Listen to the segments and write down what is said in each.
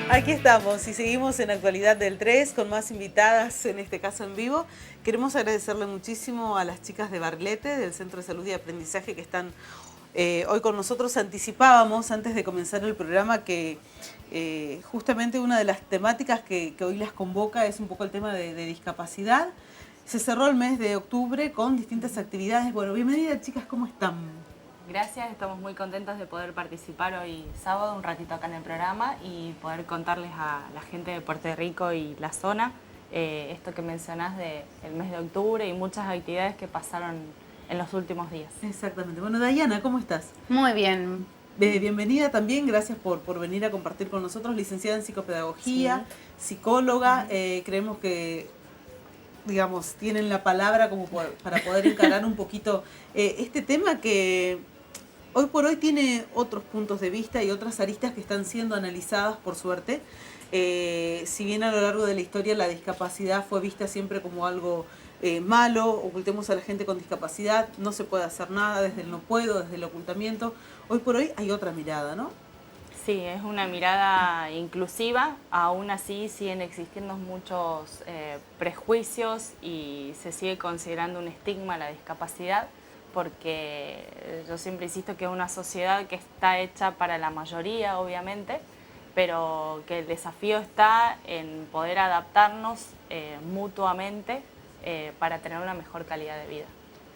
Aquí estamos y seguimos en Actualidad del 3 con más invitadas, en este caso en vivo. Queremos agradecerle muchísimo a las chicas de Barlete, del Centro de Salud y Aprendizaje, que están hoy con nosotros. Anticipábamos antes de comenzar el programa que justamente una de las temáticas que hoy las convoca es un poco el tema de discapacidad. Se cerró el mes de octubre con distintas actividades. Bueno, bienvenidas chicas, ¿cómo están? Gracias, estamos muy contentos de poder participar hoy sábado un ratito acá en el programa y poder contarles a la gente de Puerto Rico y la zona esto que mencionás del mes de octubre y muchas actividades que pasaron en los últimos días. Exactamente. Bueno, Dayana, ¿cómo estás? Muy bien. Bienvenida también, gracias por venir a compartir con nosotros, licenciada en psicopedagogía, psicóloga. Creemos que, digamos, tienen la palabra como para poder encarar un poquito este tema que hoy por hoy tiene otros puntos de vista y otras aristas que están siendo analizadas, por suerte. Si bien a lo largo de la historia la discapacidad fue vista siempre como algo malo, ocultemos a la gente con discapacidad, no se puede hacer nada desde el no puedo, desde el ocultamiento. Hoy por hoy hay otra mirada, ¿no? Sí, es una mirada inclusiva, aún así siguen existiendo muchos prejuicios y se sigue considerando un estigma la discapacidad, porque yo siempre insisto que es una sociedad que está hecha para la mayoría, obviamente, pero que el desafío está en poder adaptarnos mutuamente para tener una mejor calidad de vida.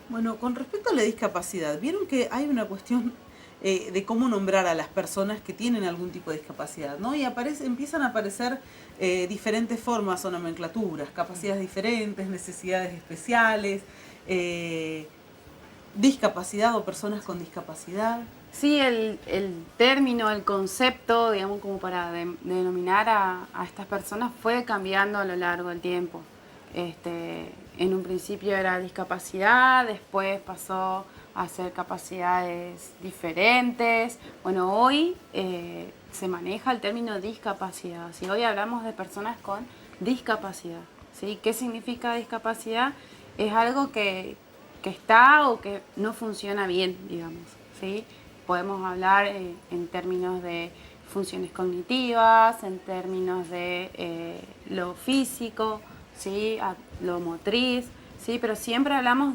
Bueno, con respecto a la discapacidad, vieron que hay una cuestión de cómo nombrar a las personas que tienen algún tipo de discapacidad, ¿no? Y empiezan a aparecer diferentes formas o nomenclaturas, capacidades diferentes, necesidades especiales, discapacidad o personas con discapacidad. Sí, el término, el concepto, digamos, como para denominar a estas personas fue cambiando a lo largo del tiempo. En un principio era discapacidad, después pasó a ser capacidades diferentes. Bueno, hoy se maneja el término discapacidad. ¿Sí? Hoy hablamos de personas con discapacidad. ¿Sí? ¿Qué significa discapacidad? Es algo que está o que no funciona bien, digamos. ¿Sí? Podemos hablar en términos de funciones cognitivas, en términos de lo físico, ¿sí? Lo motriz, ¿sí? Pero siempre hablamos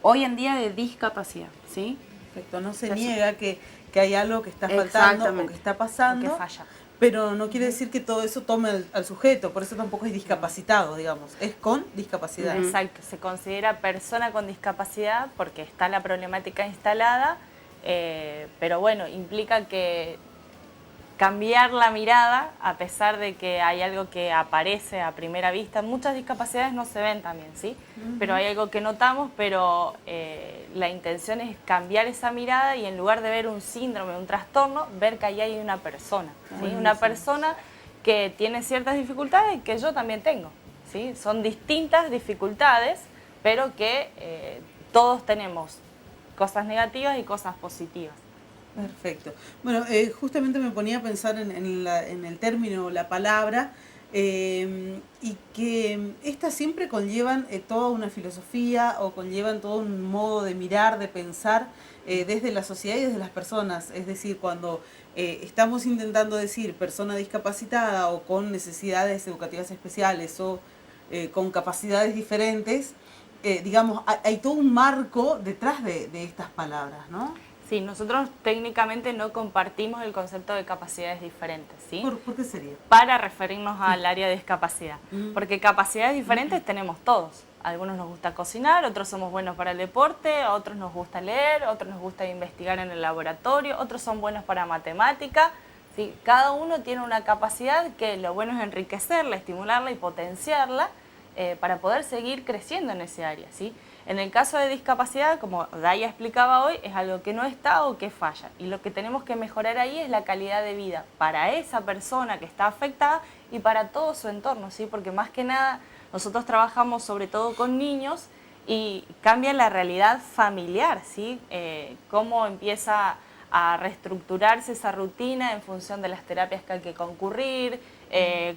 hoy en día de discapacidad, ¿sí? Perfecto, no se niega que hay algo que está faltando o que está pasando, o que falla. Pero no quiere decir que todo eso tome al sujeto, por eso tampoco es discapacitado, digamos, es con discapacidad. Exacto, se considera persona con discapacidad porque está la problemática instalada, pero bueno, implica que cambiar la mirada, a pesar de que hay algo que aparece a primera vista. Muchas discapacidades no se ven también, ¿sí? Pero hay algo que notamos, pero la intención es cambiar esa mirada y en lugar de ver un síndrome, un trastorno, ver que ahí hay una persona, ¿sí? Una persona que tiene ciertas dificultades y que yo también tengo, ¿sí? Son distintas dificultades, pero que todos tenemos cosas negativas y cosas positivas. Perfecto. Bueno, justamente me ponía a pensar en el término, la palabra, y que estas siempre conllevan toda una filosofía o conllevan todo un modo de mirar, de pensar desde la sociedad y desde las personas. Es decir, cuando estamos intentando decir persona discapacitada o con necesidades educativas especiales o con capacidades diferentes, digamos, hay todo un marco detrás de estas palabras, ¿no? Sí, nosotros técnicamente no compartimos el concepto de capacidades diferentes, ¿sí? ¿Por qué sería? Para referirnos al área de discapacidad. Porque capacidades diferentes tenemos todos. A algunos nos gusta cocinar, otros somos buenos para el deporte, a otros nos gusta leer, a otros nos gusta investigar en el laboratorio, otros son buenos para matemática. ¿Sí? Cada uno tiene una capacidad que lo bueno es enriquecerla, estimularla y potenciarla para poder seguir creciendo en ese área, ¿sí? En el caso de discapacidad, como Daya explicaba hoy, es algo que no está o que falla. Y lo que tenemos que mejorar ahí es la calidad de vida para esa persona que está afectada y para todo su entorno, ¿sí? Porque más que nada nosotros trabajamos sobre todo con niños y cambia la realidad familiar, ¿sí? Cómo empieza a reestructurarse esa rutina en función de las terapias que hay que concurrir,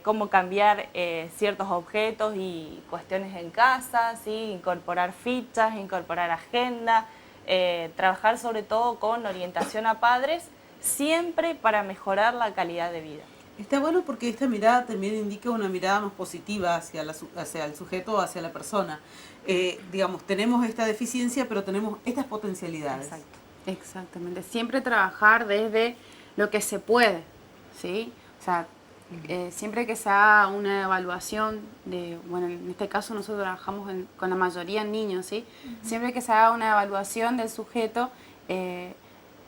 cómo cambiar ciertos objetos y cuestiones en casa, ¿sí? Incorporar fichas, incorporar agenda, trabajar sobre todo con orientación a padres, siempre para mejorar la calidad de vida. Está bueno porque esta mirada también indica una mirada más positiva hacia el sujeto o hacia la persona. Digamos, tenemos esta deficiencia, pero tenemos estas potencialidades. Exacto. Exactamente. Siempre trabajar desde lo que se puede, ¿sí? O sea, siempre que se haga una evaluación de, bueno, en este caso nosotros trabajamos con la mayoría en niños, ¿sí? Siempre que se haga una evaluación del sujeto,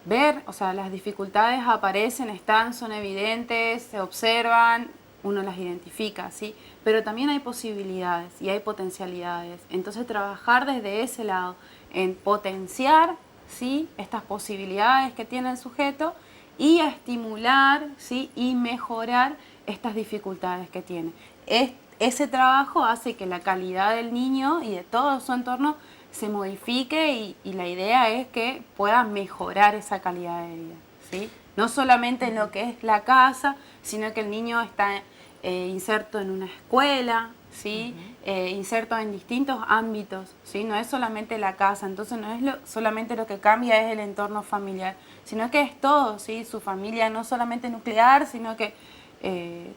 ver, o sea, las dificultades aparecen, son evidentes, se observan, uno las identifica, ¿sí? Pero también hay posibilidades y hay potencialidades. Entonces trabajar desde ese lado, en potenciar, ¿sí?, estas posibilidades que tiene el sujeto y a estimular, ¿sí?, y mejorar estas dificultades que tiene. Ese trabajo hace que la calidad del niño y de todo su entorno se modifique y la idea es que pueda mejorar esa calidad de vida, ¿sí? No solamente en lo que es la casa, sino que el niño está inserto en una escuela, ¿sí? Inserto en distintos ámbitos, ¿sí? No es solamente la casa, entonces no es solamente lo que cambia es el entorno familiar, sino que es todo, ¿sí? Su familia no solamente nuclear, sino que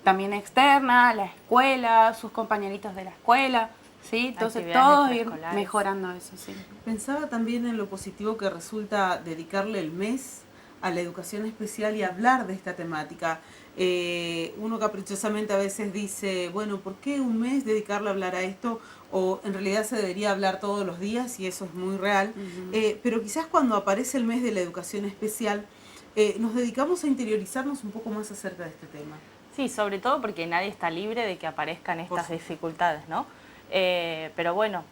también externa, la escuela, sus compañeritos de la escuela, ¿sí? Entonces todos ir mejorando eso, ¿sí? Pensaba también en lo positivo que resulta dedicarle el mes a la educación especial y hablar de esta temática. Uno caprichosamente a veces dice, bueno, ¿por qué un mes dedicarle a hablar a esto? O en realidad se debería hablar todos los días y eso es muy real. Pero quizás cuando aparece el mes de la educación especial, nos dedicamos a interiorizarnos un poco más acerca de este tema. Sí, sobre todo porque nadie está libre de que aparezcan estas dificultades, ¿no? Pero bueno,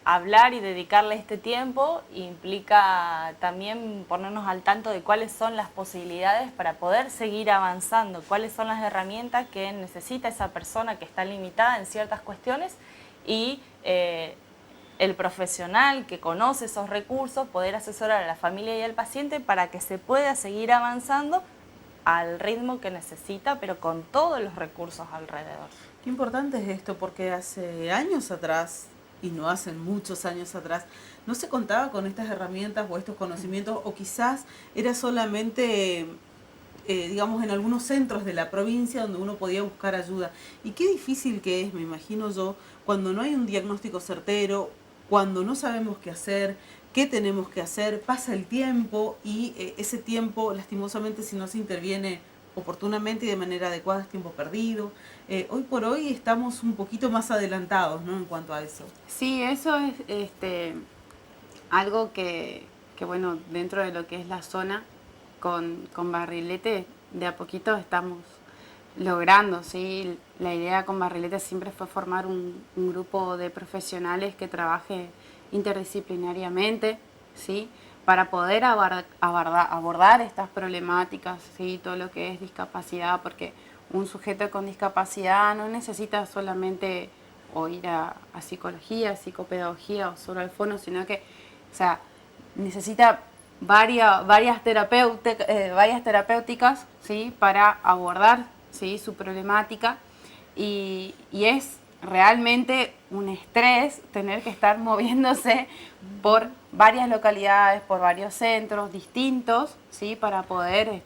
hablar y dedicarle este tiempo implica también ponernos al tanto de cuáles son las posibilidades para poder seguir avanzando, cuáles son las herramientas que necesita esa persona que está limitada en ciertas cuestiones y el profesional que conoce esos recursos, poder asesorar a la familia y al paciente para que se pueda seguir avanzando al ritmo que necesita, pero con todos los recursos alrededor. Qué importante es esto, porque hace años atrás, y no hace muchos años atrás, no se contaba con estas herramientas o estos conocimientos, o quizás era solamente, digamos, en algunos centros de la provincia donde uno podía buscar ayuda. Y qué difícil que es, me imagino yo, cuando no hay un diagnóstico certero, cuando no sabemos qué hacer, qué tenemos que hacer, pasa el tiempo y ese tiempo, lastimosamente, si no se interviene oportunamente y de manera adecuada, es tiempo perdido. Hoy por hoy estamos un poquito más adelantados, ¿no?, en cuanto a eso. Sí, eso es algo que, bueno, dentro de lo que es la zona, con Barrilete, de a poquito estamos logrando, ¿sí? La idea con Barrilete siempre fue formar un grupo de profesionales que trabaje interdisciplinariamente, ¿sí?, para poder abordar estas problemáticas, ¿sí?, todo lo que es discapacidad, porque un sujeto con discapacidad no necesita solamente o ir a psicología, psicopedagogía o solo al fono, sino que, o sea, necesita varias terapéuticas, ¿sí?, para abordar, ¿sí?, su problemática y es realmente un estrés tener que estar moviéndose por varias localidades, por varios centros distintos, ¿sí?, para poder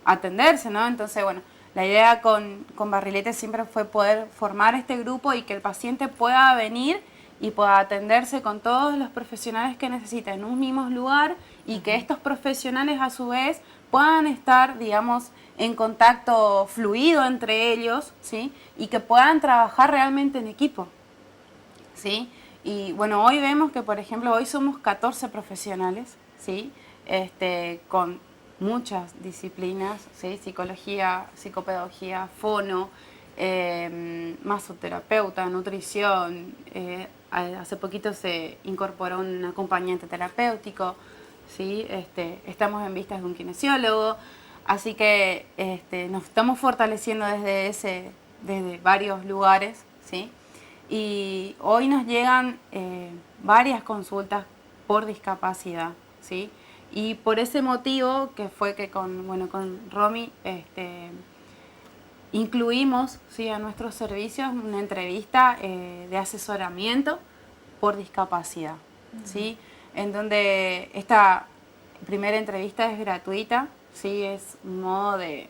atenderse, ¿no? Entonces, bueno, la idea con Barrilete siempre fue poder formar este grupo y que el paciente pueda venir y pueda atenderse con todos los profesionales que necesita en un mismo lugar y que estos profesionales a su vez puedan estar, digamos, en contacto fluido entre ellos, ¿sí?, y que puedan trabajar realmente en equipo, ¿sí? Y bueno, hoy vemos que, por ejemplo, hoy somos 14 profesionales, ¿sí?, con muchas disciplinas, ¿sí?, psicología, psicopedagogía, fono, masoterapeuta, nutrición, hace poquito se incorporó un acompañante terapéutico, ¿sí? Estamos en vistas de un kinesiólogo, así que nos estamos fortaleciendo desde varios lugares, ¿sí? Y hoy nos llegan varias consultas por discapacidad, ¿sí? Y por ese motivo que fue que con Romy incluimos, ¿sí?, a nuestros servicios una entrevista de asesoramiento por discapacidad, ¿sí?, en donde esta primera entrevista es gratuita, ¿sí?, es un modo de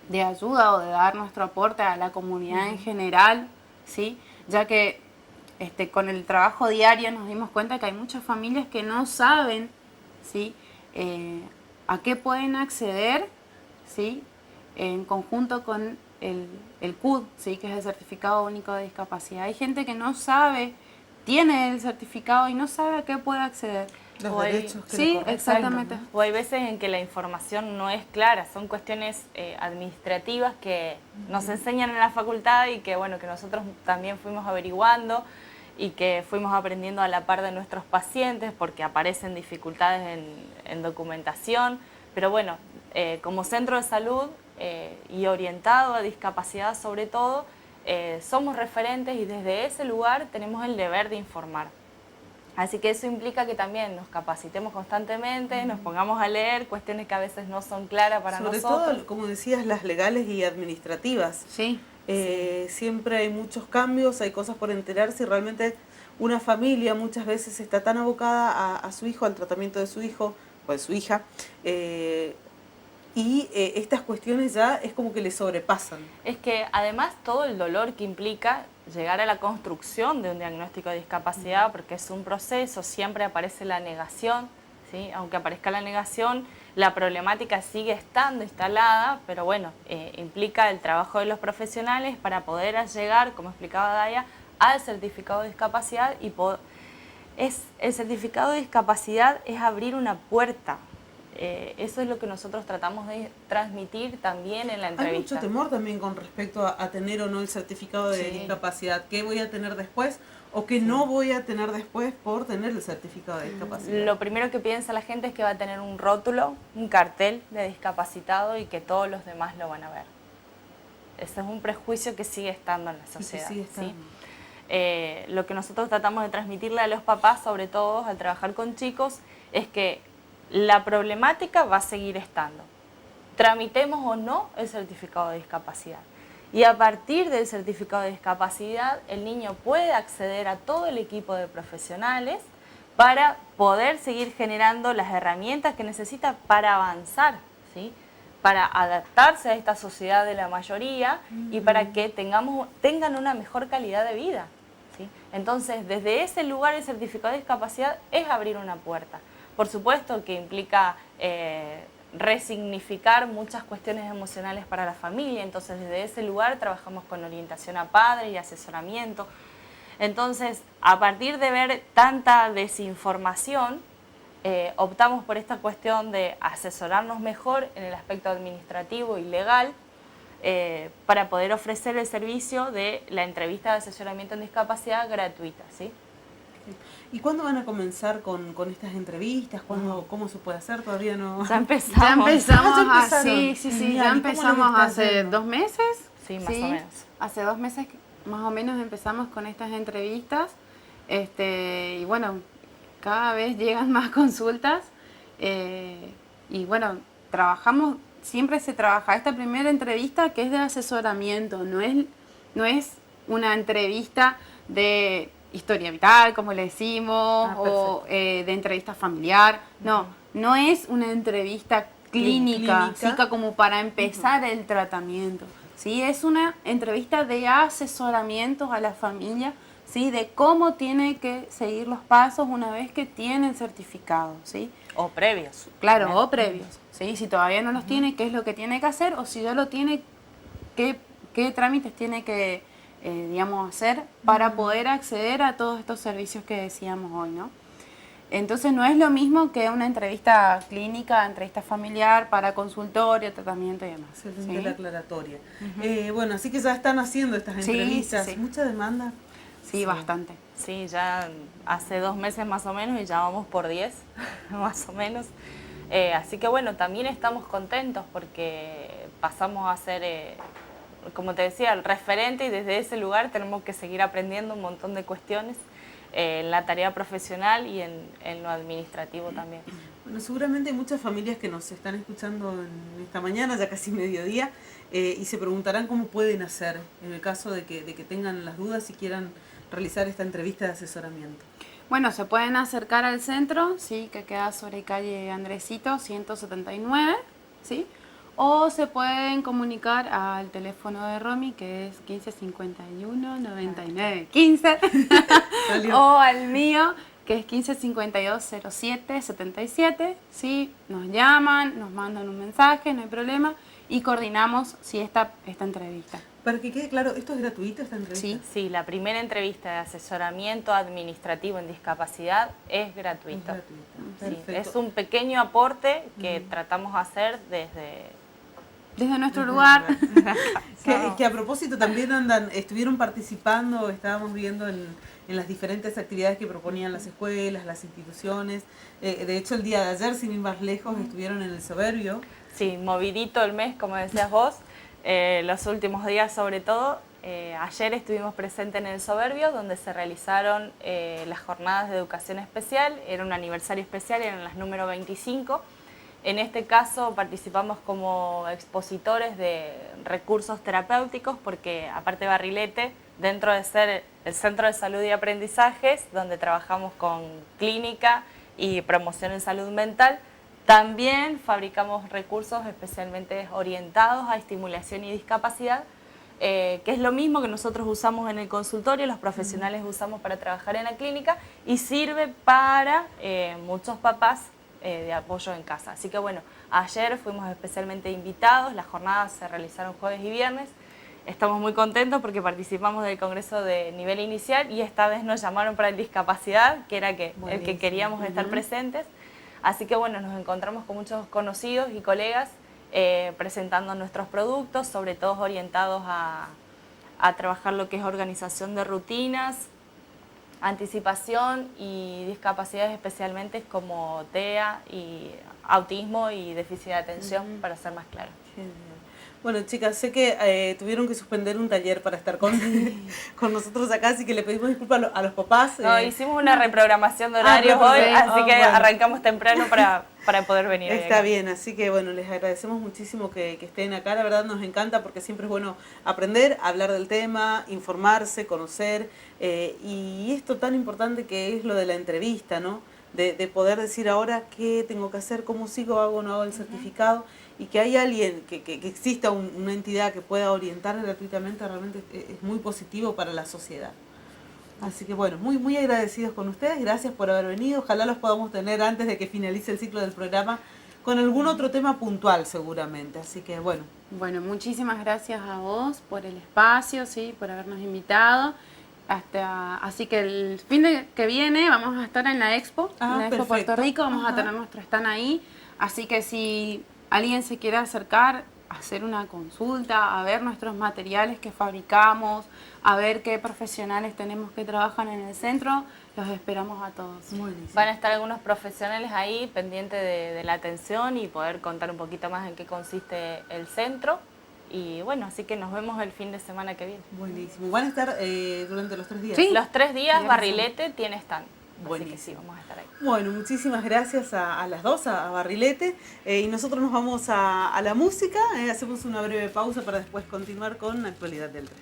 de ayuda o de dar nuestro aporte a la comunidad en general, ¿sí? Ya que con el trabajo diario nos dimos cuenta que hay muchas familias que no saben, ¿sí? A qué pueden acceder, ¿sí? En conjunto con el CUD, ¿sí? Que es el Certificado Único de Discapacidad. Hay gente que no sabe, tiene el certificado y no sabe a qué puede acceder. Los O hay- derechos que le Sí, corresponden, exactamente. ¿no? O hay veces en que la información no es clara, son cuestiones administrativas que nos enseñan en la facultad y que, bueno, que nosotros también fuimos averiguando y que fuimos aprendiendo a la par de nuestros pacientes porque aparecen dificultades en documentación. Pero bueno, como centro de salud y orientado a discapacidad sobre todo, somos referentes y desde ese lugar tenemos el deber de informar. Así que eso implica que también nos capacitemos constantemente, nos pongamos a leer cuestiones que a veces no son claras para Sobre nosotros. todo, como decías, las legales y administrativas. Sí. Siempre hay muchos cambios, hay cosas por enterarse y realmente una familia muchas veces está tan abocada a su hijo, al tratamiento de su hijo o de su hija, estas cuestiones ya es como que le sobrepasan. Es que además todo el dolor que implica llegar a la construcción de un diagnóstico de discapacidad, porque es un proceso, siempre aparece la negación, ¿sí? Aunque aparezca la negación, la problemática sigue estando instalada, pero bueno, implica el trabajo de los profesionales para poder llegar, como explicaba Daya, al certificado de discapacidad y el certificado de discapacidad es abrir una puerta. Eso es lo que nosotros tratamos de transmitir también en la entrevista. Hay mucho temor también con respecto a tener o no el certificado de discapacidad. ¿Qué voy a tener después o qué no voy a tener después por tener el certificado de discapacidad? Lo primero que piensa la gente es que va a tener un rótulo, un cartel de discapacitado y que todos los demás lo van a ver. Ese es un prejuicio que sigue estando en la sociedad. sigue estando. ¿Sí? Lo que nosotros tratamos de transmitirle a los papás, sobre todo al trabajar con chicos, es que la problemática va a seguir estando. Tramitemos o no el certificado de discapacidad. Y a partir del certificado de discapacidad, el niño puede acceder a todo el equipo de profesionales para poder seguir generando las herramientas que necesita para avanzar, ¿sí? Para adaptarse a esta sociedad de la mayoría y para que tengan una mejor calidad de vida, ¿sí? Entonces, desde ese lugar, el certificado de discapacidad es abrir una puerta. Por supuesto que implica resignificar muchas cuestiones emocionales para la familia, entonces desde ese lugar trabajamos con orientación a padres y asesoramiento. Entonces, a partir de ver tanta desinformación, optamos por esta cuestión de asesorarnos mejor en el aspecto administrativo y legal para poder ofrecer el servicio de la entrevista de asesoramiento en discapacidad gratuita, ¿sí? ¿Y cuándo van a comenzar con estas entrevistas? ¿Cómo se puede hacer? Todavía no. Ya empezamos. Ya empezamos, ya empezaron. sí, Genial. ya ¿Y cómo lo empezamos están hace haciendo? 2 meses. Sí, más o menos. Hace 2 meses más o menos empezamos con estas entrevistas. Y bueno, cada vez llegan más consultas. Y bueno, siempre se trabaja esta primera entrevista que es de asesoramiento, no es una entrevista de historia vital, como le decimos, o de entrevista familiar. No es una entrevista clínica, ¿sí? Como para empezar el tratamiento. ¿Sí? Es una entrevista de asesoramiento a la familia, ¿sí? De cómo tiene que seguir los pasos una vez que tiene el certificado, ¿sí? O previos. Claro, o previos, ¿sí? Si todavía no los tiene, qué es lo que tiene que hacer, o si ya lo tiene, qué trámites tiene que, hacer para poder acceder a todos estos servicios que decíamos hoy, ¿no? Entonces no es lo mismo que una entrevista clínica, entrevista familiar para consultorio, tratamiento y demás. Excelente la aclaratoria. Bueno, así que ya están haciendo estas entrevistas. Sí. ¿Mucha demanda? Sí, bastante. Sí, ya hace 2 meses más o menos y ya vamos por 10, más o menos. Así que bueno, también estamos contentos porque pasamos a ser, como te decía, el referente y desde ese lugar tenemos que seguir aprendiendo un montón de cuestiones en la tarea profesional y en lo administrativo también. Bueno, seguramente hay muchas familias que nos están escuchando en esta mañana, ya casi mediodía, y se preguntarán cómo pueden hacer en el caso de que tengan las dudas y quieran realizar esta entrevista de asesoramiento. Bueno, se pueden acercar al centro, sí, que queda sobre calle Andresito 179, ¿sí? o se pueden comunicar al teléfono de Romy, que es 15 51 99 15, Salió. o al mío, que es 15 52 07 77. ¿Sí? Nos llaman, nos mandan un mensaje, no hay problema, y coordinamos si esta entrevista. Para que quede claro, ¿esto es gratuito, esta entrevista? Sí. Sí, la primera entrevista de asesoramiento administrativo en discapacidad es Es gratuita. gratuito. Sí, Perfecto. es un pequeño aporte que tratamos de hacer Desde nuestro lugar. Que a propósito también estuvieron participando, estábamos viendo en las diferentes actividades que proponían las escuelas, las instituciones. De hecho, el día de ayer, sin ir más lejos, estuvieron en el Soberbio. Sí, movidito el mes, como decías vos, los últimos días sobre todo. Ayer estuvimos presentes en el Soberbio, donde se realizaron las jornadas de educación especial. Era un aniversario especial, eran las número 25. En este caso participamos como expositores de recursos terapéuticos, porque aparte de Barrilete, dentro de ser el Centro de Salud y Aprendizajes, donde trabajamos con clínica y promoción en salud mental, también fabricamos recursos especialmente orientados a estimulación y discapacidad, que es lo mismo que nosotros usamos en el consultorio, los profesionales usamos para trabajar en la clínica, y sirve para muchos papás de apoyo en casa. Así que bueno, ayer fuimos especialmente invitados, las jornadas se realizaron jueves y viernes. Estamos muy contentos porque participamos del congreso de nivel inicial y esta vez nos llamaron para el discapacidad, que era el que queríamos estar presentes. Así que bueno, nos encontramos con muchos conocidos y colegas presentando nuestros productos, sobre todo orientados a trabajar lo que es organización de rutinas, anticipación y discapacidades especialmente como TEA y autismo y déficit de atención, para ser más claro. Genial. Bueno, chicas, sé que tuvieron que suspender un taller para estar con nosotros acá, así que le pedimos disculpas a los papás. No, hicimos una reprogramación de horarios hoy, así que bueno. arrancamos temprano para poder venir. Está bien, así que bueno, les agradecemos muchísimo que estén acá, la verdad nos encanta porque siempre es bueno aprender, hablar del tema, informarse, conocer, y esto tan importante que es lo de la entrevista, ¿no? De poder decir ahora qué tengo que hacer, cómo sigo, hago o no hago el certificado, y que hay alguien, que exista una entidad que pueda orientar gratuitamente, realmente es muy positivo para la sociedad. Así que bueno, muy, muy agradecidos con ustedes, gracias por haber venido, ojalá los podamos tener antes de que finalice el ciclo del programa con algún otro tema puntual seguramente, así que bueno. Bueno, muchísimas gracias a vos por el espacio, sí, por habernos invitado. Así que el fin de que viene vamos a estar en la Expo, en la Expo perfecto. Puerto Rico, vamos a tener nuestro stand ahí, así que si alguien se quiere acercar, hacer una consulta, a ver nuestros materiales que fabricamos, a ver qué profesionales tenemos que trabajan en el centro, los esperamos a todos. Buenísimo. Van a estar algunos profesionales ahí pendientes de la atención y poder contar un poquito más en qué consiste el centro. Y bueno, así que nos vemos el fin de semana que viene. Buenísimo. ¿Van a estar durante los 3 días? Sí. Los 3 días Bien, Barrilete tiene stand. Así Buenísimo. que sí, vamos a estar ahí. Bueno, muchísimas gracias a las dos, a Barrilete, y nosotros nos vamos a la música, hacemos una breve pausa para después continuar con la actualidad del 3.